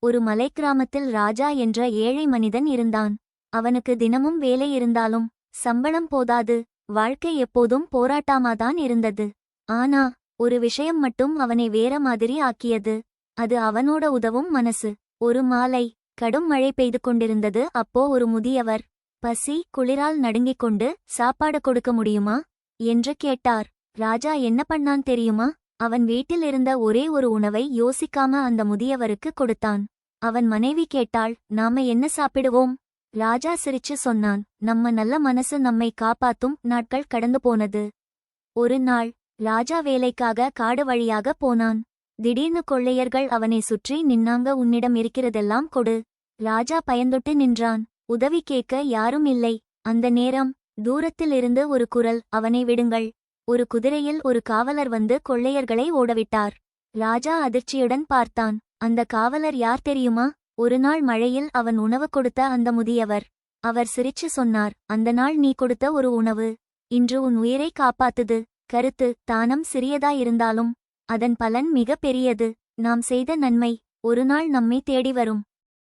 ஒரு மலைக்கிராமத்தில் ராஜா என்ற ஏழை மனிதன் இருந்தான். அவனுக்கு தினமும் வேலை இருந்தாலும் சம்பளம் போதாது. வாழ்க்கை எப்போதும் போராட்டமாதான் இருந்தது. ஆனா ஒரு விஷயம் மட்டும் அவனை வேற மாதிரி ஆக்கியது. அது அவனோட உதவும் மனசு. ஒரு மாலை கடும் மழை பெய்து கொண்டிருந்தது. அப்போ ஒரு முதியவர் பசி குளிரால் நடுங்கிக் கொண்டு சாப்பாடு கொடுக்க முடியுமா என்று கேட்டார். ராஜா என்ன பண்ணான் தெரியுமா? அவன் வீட்டில் இருந்த ஒரே ஒரு உணவை யோசிக்காம அந்த முதியவருக்கு கொடுத்தான். அவன் மனைவி கேட்டாள், நாம என்ன சாப்பிடுவோம்? ராஜா சிரிச்சு சொன்னான், நம்ம நல்ல மனசு நம்மை காப்பாத்தும் நாட்கள் கடந்து போனது. ஒரு நாள் ராஜா வேலைக்காக காடு வழியாக போனான். திடீர்னு கொள்ளையர்கள் அவனை சுற்றி நின்னாங்க. உன்னிடம் இருக்கிறதெல்லாம் கொடு. ராஜா பயந்தொட்டு நின்றான். உதவி கேட்க யாரும் இல்லை. அந்த நேரம் தூரத்தில் இருந்து ஒரு குரல், அவனை விடுங்கள். ஒரு குதிரையில் ஒரு காவலர் வந்து கொள்ளையர்களை ஓடவிட்டார். ராஜா அதிர்ச்சியுடன் பார்த்தான். அந்த காவலர் யார் தெரியுமா? ஒரு நாள் மழையில் அவன் உணவு கொடுத்த அந்த முதியவர். அவர் சிரிச்சு சொன்னார், அந்த நாள் நீ கொடுத்த ஒரு உணவு இன்று உன் உயிரை காப்பாத்துது. கருத்து: தானம் சிறியதாயிருந்தாலும் அதன் பலன் மிக பெரியது. நாம் செய்த நன்மை ஒரு நாள் நம்மை தேடி வரும்.